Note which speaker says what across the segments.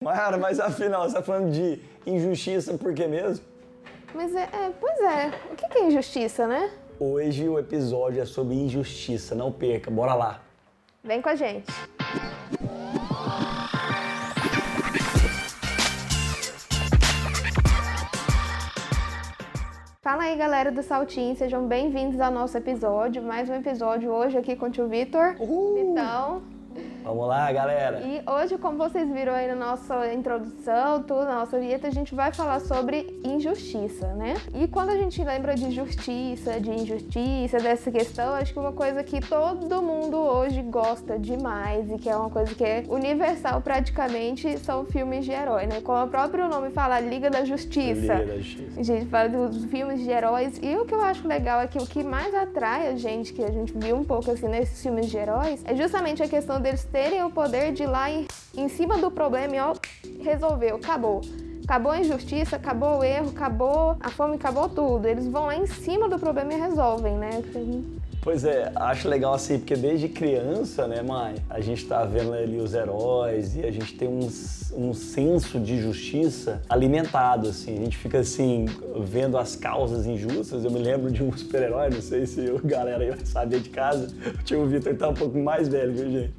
Speaker 1: Mayara, mas afinal, você tá falando de injustiça por quê mesmo?
Speaker 2: Mas pois é, o que é injustiça, né?
Speaker 1: Hoje o episódio é sobre injustiça, não perca, bora lá.
Speaker 2: Vem com a gente. Fala aí, galera do Saltinho, sejam bem-vindos ao nosso episódio. Mais um episódio hoje aqui com o tio Vitor. Vitão.
Speaker 1: Vamos lá, galera.
Speaker 2: E hoje, como vocês viram aí na nossa introdução, tudo, na nossa vinheta, a gente vai falar sobre injustiça, né? E quando a gente lembra de justiça, de injustiça, dessa questão, acho que uma coisa que todo mundo hoje gosta demais e que é uma coisa que é universal praticamente são filmes de herói, né? Como o próprio nome fala, Liga da Justiça.
Speaker 1: Liga da Justiça.
Speaker 2: A gente fala dos filmes de heróis e o que eu acho legal é que o que mais atrai a gente, que a gente viu um pouco assim nesses filmes de heróis, é justamente a questão deles terem o poder de ir lá em cima do problema e ó, resolveu, acabou. Acabou a injustiça, acabou o erro, acabou a fome, acabou tudo. Eles vão lá em cima do problema e resolvem, né?
Speaker 1: Pois é, acho legal assim, porque desde criança, né, mãe, a gente tá vendo ali os heróis e a gente tem um senso de justiça alimentado, assim. A gente fica, assim, vendo as causas injustas. Eu me lembro de um super-herói, não sei se a galera aí vai saber de casa. O tio Vitor tá um pouco mais velho, viu, gente?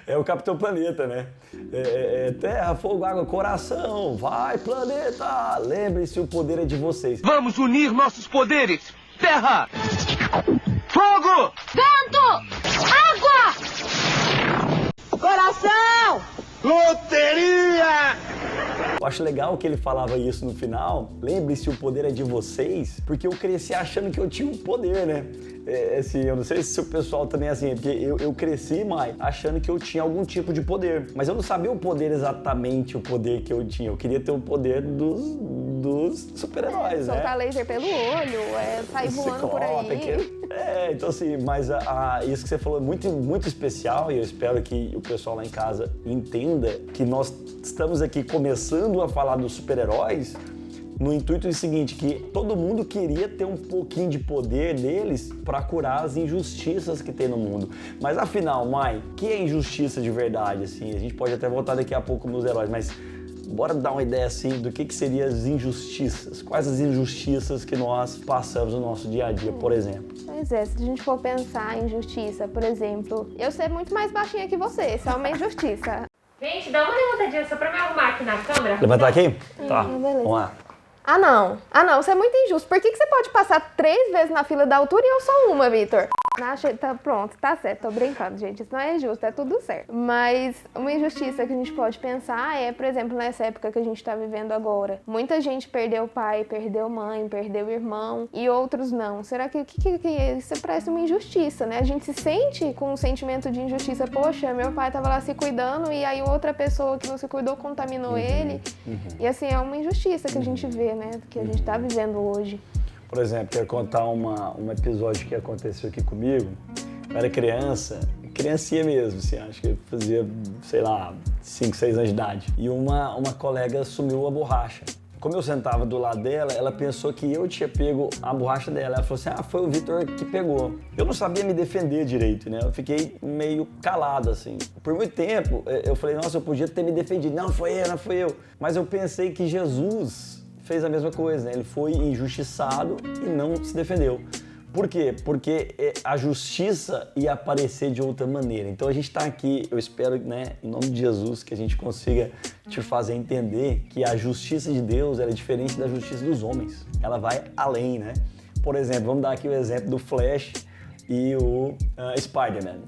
Speaker 1: É o Capitão Planeta, né? Terra, fogo, água, coração, vai, planeta! Lembre-se, o poder é de vocês.
Speaker 3: Vamos unir nossos poderes! Terra! Fogo!
Speaker 4: Vento! Água! Coração!
Speaker 3: Loteria!
Speaker 1: Eu acho legal que ele falava isso no final. Lembre-se, o poder é de vocês, porque eu cresci achando que eu tinha um poder, né? Assim, eu não sei se o pessoal também é assim, porque eu cresci, Mai, achando que eu tinha algum tipo de poder. Mas eu não sabia o poder exatamente, o poder que eu tinha. Eu queria ter o poder dos super-heróis, né?
Speaker 2: Soltar laser pelo olho, sair voando por aí.
Speaker 1: Então assim, mas isso que você falou é muito, muito especial e eu espero que o pessoal lá em casa entenda que nós estamos aqui começando a falar dos super-heróis no intuito do seguinte, que todo mundo queria ter um pouquinho de poder deles para curar as injustiças que tem no mundo. Mas afinal, Mai, que é injustiça de verdade? Assim, a gente pode até voltar daqui a pouco nos heróis, mas bora dar uma ideia assim do que seriam as injustiças. Quais as injustiças que nós passamos no nosso dia a dia, por exemplo?
Speaker 2: Pois é, se a gente for pensar em injustiça, por exemplo, eu ser muito mais baixinha que você, isso é uma injustiça.
Speaker 5: Gente, dá uma levantadinha só pra me arrumar aqui na câmera.
Speaker 1: Levantar aqui? Tá,
Speaker 2: beleza.
Speaker 1: vamos lá.
Speaker 2: Ah não, você é muito injusto. Por que você pode passar 3 vezes na fila da altura e eu só uma, Vitor? Tá pronto, tá certo, tô brincando, gente. Isso não é justo, é tudo certo. Mas uma injustiça que a gente pode pensar é, por exemplo, nessa época que a gente tá vivendo agora. Muita gente perdeu pai, perdeu mãe, perdeu irmão e outros não. Será que isso parece uma injustiça, né? A gente se sente com um sentimento de injustiça. Poxa, meu pai tava lá se cuidando e aí outra pessoa que não se cuidou contaminou ele. E assim, é uma injustiça que a gente vê, né? Que a gente tá vivendo hoje.
Speaker 1: Por exemplo, quero contar um episódio que aconteceu aqui comigo. Eu era criancinha mesmo, assim, acho que eu fazia, sei lá, 5, 6 anos de idade. E uma colega sumiu a borracha. Como eu sentava do lado dela, ela pensou que eu tinha pego a borracha dela. Ela falou assim, foi o Vitor que pegou. Eu não sabia me defender direito, né? Eu fiquei meio calado, assim. Por muito tempo, eu falei, nossa, eu podia ter me defendido. Não foi eu. Mas eu pensei que Jesus fez a mesma coisa, né? Ele foi injustiçado e não se defendeu. Por quê? Porque a justiça ia aparecer de outra maneira. Então a gente está aqui, eu espero, né, em nome de Jesus, que a gente consiga te fazer entender que a justiça de Deus ela é diferente da justiça dos homens. Ela vai além, né? Por exemplo, vamos dar aqui o exemplo do Flash e o Spider-Man.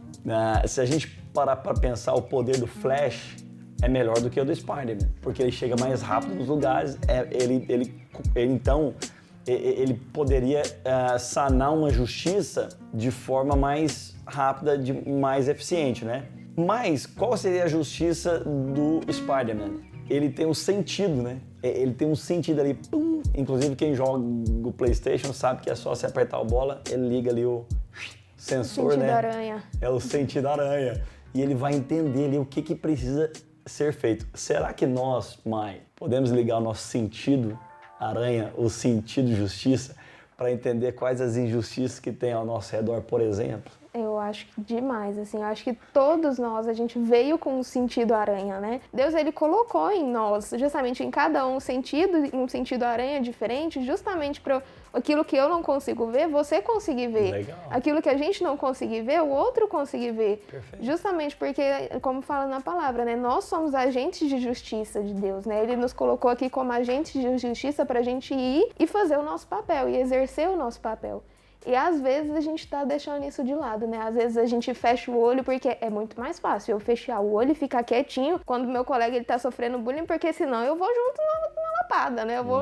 Speaker 1: Se a gente parar para pensar, o poder do Flash é melhor do que o do Spider-Man, porque ele chega mais rápido nos lugares, ele poderia sanar uma justiça de forma mais rápida, mais eficiente, né? Mas qual seria a justiça do Spider-Man? Ele tem um sentido, né? Ele tem um sentido ali, pum. Inclusive quem joga o PlayStation sabe que é só você apertar a bola, ele liga ali o sensor,
Speaker 2: sentido
Speaker 1: né?
Speaker 2: aranha.
Speaker 1: É o sentido aranha. E ele vai entender ali o que precisa ser feito. Será que nós, Mai, podemos ligar o nosso sentido aranha, o sentido justiça, para entender quais as injustiças que tem ao nosso redor, por exemplo?
Speaker 2: Eu acho demais, assim, eu acho que todos nós, a gente veio com um sentido aranha, né? Deus, ele colocou em nós, justamente em cada um sentido aranha diferente, justamente para aquilo que eu não consigo ver, você conseguir ver.
Speaker 1: Legal.
Speaker 2: Aquilo que a gente não conseguir ver, o outro conseguir ver.
Speaker 1: Perfeito.
Speaker 2: Justamente porque, como fala na palavra, né? Nós somos agentes de justiça de Deus, né? Ele nos colocou aqui como agentes de justiça para a gente ir e fazer o nosso papel, e exercer o nosso papel. E às vezes a gente tá deixando isso de lado, né? Às vezes a gente fecha o olho porque é muito mais fácil eu fechar o olho e ficar quietinho quando meu colega ele tá sofrendo bullying, porque senão eu vou junto na lapada, né? Eu vou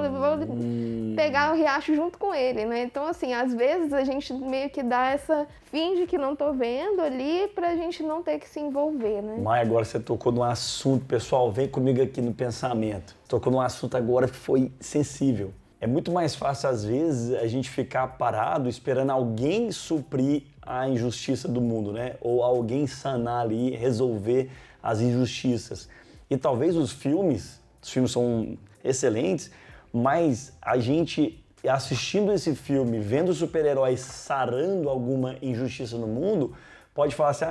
Speaker 2: pegar o riacho junto com ele, né? Então, assim, às vezes a gente meio que dá finge que não tô vendo ali pra gente não ter que se envolver, né?
Speaker 1: Maia, agora você tocou num assunto, pessoal, vem comigo aqui no pensamento. Tocou num assunto agora que foi sensível. É muito mais fácil, às vezes, a gente ficar parado esperando alguém suprir a injustiça do mundo, né? Ou alguém sanar ali, resolver as injustiças. E talvez os filmes são excelentes, mas a gente assistindo esse filme, vendo super-heróis sarando alguma injustiça no mundo, pode falar assim,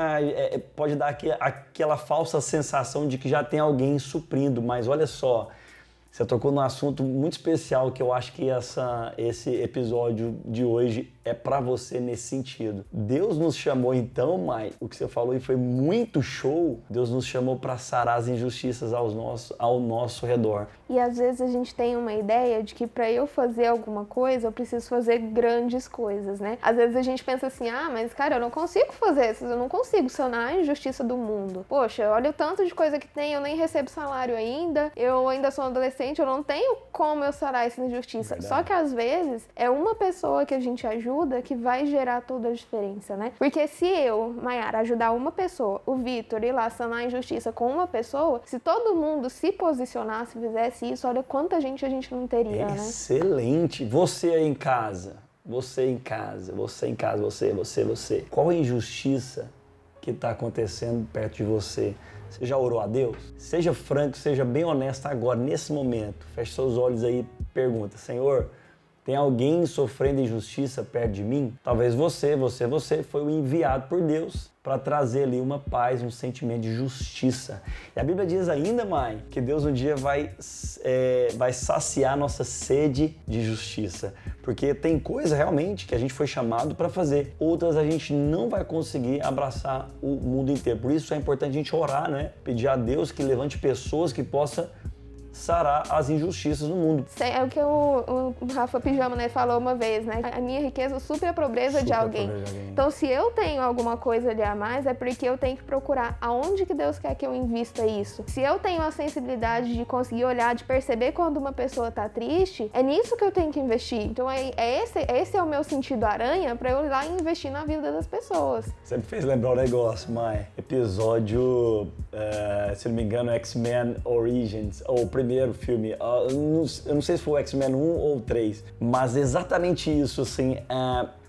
Speaker 1: pode dar aquela falsa sensação de que já tem alguém suprindo, mas olha só, você tocou num assunto muito especial que eu acho que esse episódio de hoje é para você nesse sentido. Deus nos chamou então, Mai, o que você falou e foi muito show, Deus nos chamou para sarar as injustiças ao nosso redor.
Speaker 2: E às vezes a gente tem uma ideia de que para eu fazer alguma coisa, eu preciso fazer grandes coisas, né? Às vezes a gente pensa assim, mas cara, eu não consigo fazer isso, eu não consigo sanar a injustiça do mundo. Poxa, olha o tanto de coisa que tem, eu nem recebo salário ainda, eu ainda sou adolescente, eu não tenho como eu sarar essa injustiça.
Speaker 1: Verdade.
Speaker 2: Só que às vezes é uma pessoa que a gente ajuda que vai gerar toda a diferença, né? Porque se eu, Maiara, ajudar uma pessoa, o Vitor ir lá sanar a injustiça com uma pessoa, se todo mundo se posicionasse, fizesse isso, olha quanta gente a gente não teria, né?
Speaker 1: Excelente! Você aí em casa, você. Qual a injustiça que está acontecendo perto de você? Você já orou a Deus? Seja franco, seja bem honesto agora, nesse momento. Feche seus olhos aí e pergunta, Senhor, tem alguém sofrendo injustiça perto de mim? Talvez você foi o enviado por Deus para trazer ali uma paz, um sentimento de justiça. E a Bíblia diz ainda, Mãe, que Deus um dia vai saciar nossa sede de justiça. Porque tem coisa realmente que a gente foi chamado para fazer. Outras a gente não vai conseguir abraçar o mundo inteiro. Por isso é importante a gente orar, né? Pedir a Deus que levante pessoas que possam sarar as injustiças no mundo.
Speaker 2: É o que o Rafa Pijama, né, falou uma vez, né? A minha riqueza supre a pobreza de alguém. Então, se eu tenho alguma coisa ali a mais, é porque eu tenho que procurar aonde que Deus quer que eu invista isso. Se eu tenho a sensibilidade de conseguir olhar, de perceber quando uma pessoa tá triste, é nisso que eu tenho que investir. Então, esse é o meu sentido aranha para eu ir lá e investir na vida das pessoas.
Speaker 1: Você me fez lembrar um negócio, Mai. Episódio, se não me engano, X-Men Origins, ou o primeiro filme, eu não sei se foi o X-Men 1 ou 3, mas exatamente isso, assim,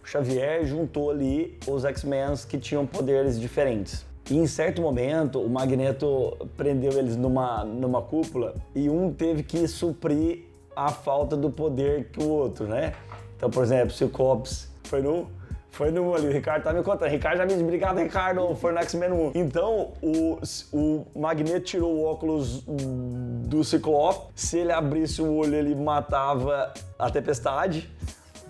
Speaker 1: o Xavier juntou ali os X-Men que tinham poderes diferentes. E em certo momento, o Magneto prendeu eles numa cúpula e um teve que suprir a falta do poder que o outro, né? Então, por exemplo, se o Ciclopes foi no ali, o Ricardo tá me contando. Ricardo já me disse, obrigado, Ricardo, foi no X-Men 1. Então, o Magneto tirou o óculos do Ciclope. Se ele abrisse o olho, ele matava a tempestade.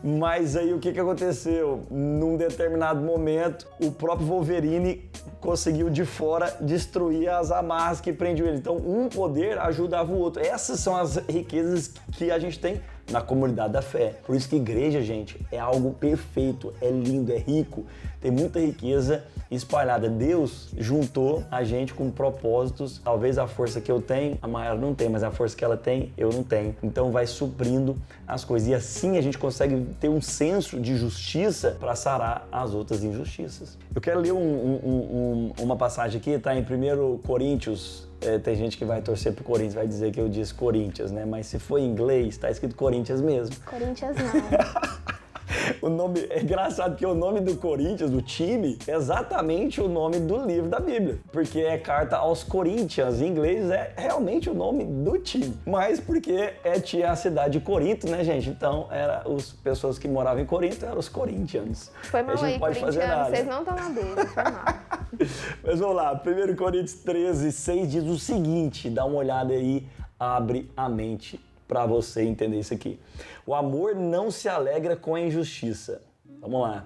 Speaker 1: Mas aí o que aconteceu? Num determinado momento, o próprio Wolverine conseguiu de fora destruir as amarras que prendiam ele. Então, um poder ajudava o outro. Essas são as riquezas que a gente tem na comunidade da fé. Por isso que igreja, gente, é algo perfeito, é lindo, é rico, tem muita riqueza espalhada. Deus juntou a gente com propósitos. Talvez a força que eu tenho, a Mayara não tem, mas a força que ela tem, eu não tenho. Então vai suprindo as coisas. E assim a gente consegue ter um senso de justiça para sarar as outras injustiças. Eu quero ler uma passagem aqui, tá em 1 Coríntios. Tem gente que vai torcer pro Corinthians, vai dizer que eu disse Corinthians, né? Mas se for em inglês, tá escrito Corinthians mesmo.
Speaker 2: Corinthians não.
Speaker 1: O nome é engraçado porque o nome do Corinthians, do time, é exatamente o nome do livro da Bíblia. Porque é carta aos Corinthians, em inglês é realmente o nome do time. Mas porque tinha a cidade de Corinto, né, gente? Então, as pessoas que moravam em Corinto eram os Corinthians.
Speaker 2: Foi mal aí, corintianos, vocês não estão na dele, foi mal.
Speaker 1: Mas vamos lá, 1 Coríntios 13, 6 diz o seguinte, dá uma olhada aí, abre a mente para você entender isso aqui. O amor não se alegra com a injustiça. Vamos lá.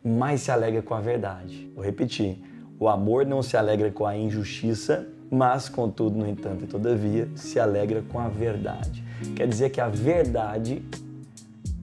Speaker 1: Mas se alegra com a verdade. Vou repetir. O amor não se alegra com a injustiça, mas, contudo, no entanto e todavia, se alegra com a verdade. Quer dizer que a verdade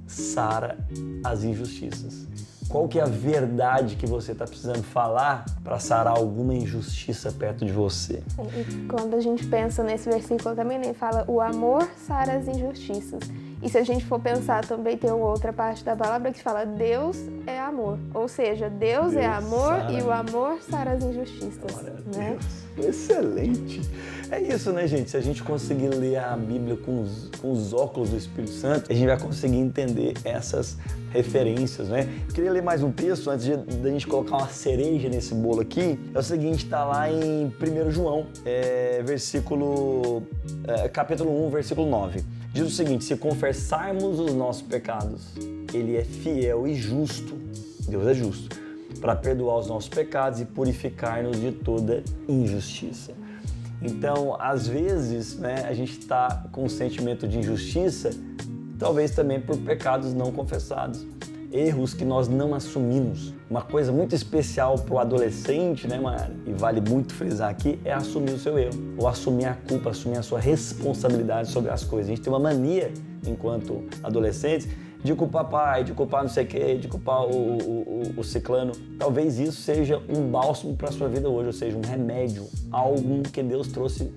Speaker 1: sara as injustiças. Qual que é a verdade que você está precisando falar para sarar alguma injustiça perto de você?
Speaker 2: E quando a gente pensa nesse versículo também, ele fala o amor sara as injustiças. E se a gente for pensar também tem outra parte da palavra que fala Deus é amor. Ou seja, Deus é amor e o amor sara as injustiças. Né?
Speaker 1: Excelente! É isso, né, gente? Se a gente conseguir ler a Bíblia com os óculos do Espírito Santo, a gente vai conseguir entender essas referências, né? Eu queria ler mais um texto antes da gente colocar uma cereja nesse bolo aqui. É o seguinte, está lá em 1 João, capítulo 1, versículo 9. Diz o seguinte, se confessarmos os nossos pecados, Ele é fiel e justo, Deus é justo, para perdoar os nossos pecados e purificar-nos de toda injustiça. Então, às vezes, né, a gente está com um sentimento de injustiça, talvez também por pecados não confessados, erros que nós não assumimos. Uma coisa muito especial para o adolescente, né, Mayara? E vale muito frisar aqui, é assumir o seu erro, ou assumir a culpa, assumir a sua responsabilidade sobre as coisas. A gente tem uma mania, enquanto adolescentes, de culpar pai, de culpar não sei o quê, de culpar o ciclano. Talvez isso seja um bálsamo para a sua vida hoje, ou seja, um remédio, algo que Deus trouxe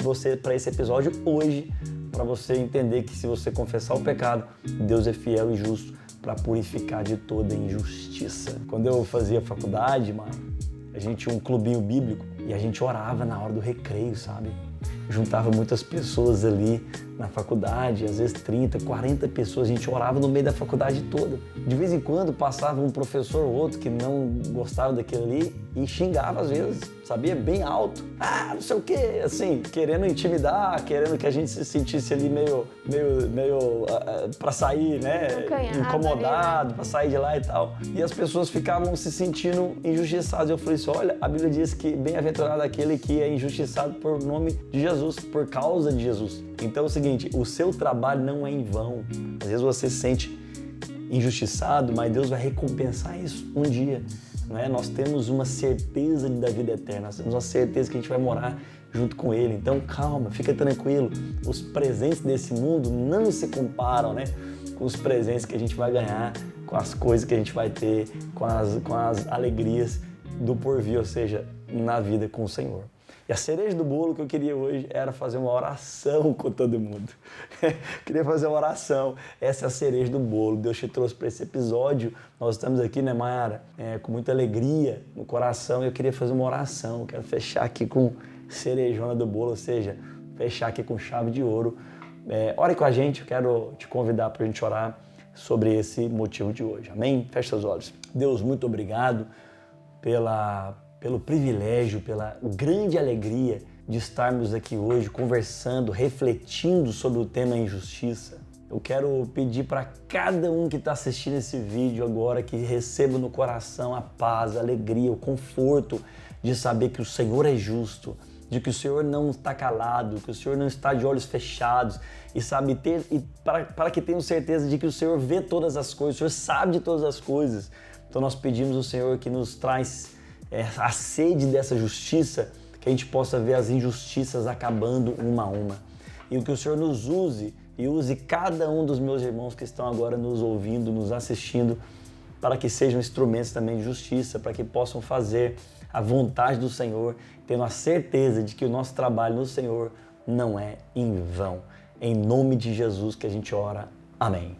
Speaker 1: você para esse episódio hoje, para você entender que se você confessar o pecado, Deus é fiel e justo para purificar de toda injustiça. Quando eu fazia faculdade, mano, a gente tinha um clubinho bíblico e a gente orava na hora do recreio, sabe? Juntava muitas pessoas ali na faculdade, às vezes 30, 40 pessoas, a gente orava no meio da faculdade toda. De vez em quando passava um professor ou outro que não gostava daquilo ali e xingava às vezes, sabia? Bem alto. Ah, não sei o quê, assim, querendo intimidar, querendo que a gente se sentisse ali meio pra sair, né? Incomodado, pra sair de lá e tal. E as pessoas ficavam se sentindo injustiçadas. Eu falei assim, olha, a Bíblia diz que bem-aventurado aquele que é injustiçado por nome de Jesus, por causa de Jesus. Então é o seguinte, o seu trabalho não é em vão. Às vezes você se sente injustiçado, mas Deus vai recompensar isso um dia. Não é? Nós temos uma certeza da vida eterna, nós temos uma certeza que a gente vai morar junto com Ele. Então calma, fica tranquilo. Os presentes desse mundo não se comparam, né, com os presentes que a gente vai ganhar, com as coisas que a gente vai ter, com as alegrias do porvir, ou seja, na vida com o Senhor. E a cereja do bolo que eu queria hoje era fazer uma oração com todo mundo. Queria fazer uma oração. Essa é a cereja do bolo. Deus te trouxe para esse episódio. Nós estamos aqui, né, Mayara? Com muita alegria no coração. Eu queria fazer uma oração. Quero fechar aqui com cerejona do bolo, ou seja, fechar aqui com chave de ouro. Ore com a gente. Eu quero te convidar para a gente orar sobre esse motivo de hoje. Amém? Feche seus olhos. Deus, muito obrigado pelo privilégio, pela grande alegria de estarmos aqui hoje conversando, refletindo sobre o tema injustiça. Eu quero pedir para cada um que está assistindo esse vídeo agora que receba no coração a paz, a alegria, o conforto de saber que o Senhor é justo, de que o Senhor não está calado, que o Senhor não está de olhos fechados para que tenham certeza de que o Senhor vê todas as coisas, o Senhor sabe de todas as coisas. Então nós pedimos ao Senhor que nos traz a sede dessa justiça, que a gente possa ver as injustiças acabando uma a uma. E que o Senhor nos use e use cada um dos meus irmãos que estão agora nos ouvindo, nos assistindo, para que sejam instrumentos também de justiça, para que possam fazer a vontade do Senhor, tendo a certeza de que o nosso trabalho no Senhor não é em vão. Em nome de Jesus que a gente ora. Amém.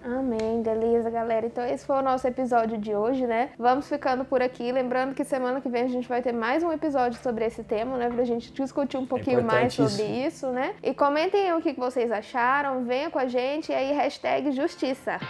Speaker 2: Amém, beleza, galera. Então esse foi o nosso episódio de hoje, né? Vamos ficando por aqui. Lembrando que semana que vem a gente vai ter mais um episódio sobre esse tema, né? Pra gente discutir um pouquinho mais sobre isso, né? E comentem aí o que vocês acharam, venha com a gente e aí #justiça.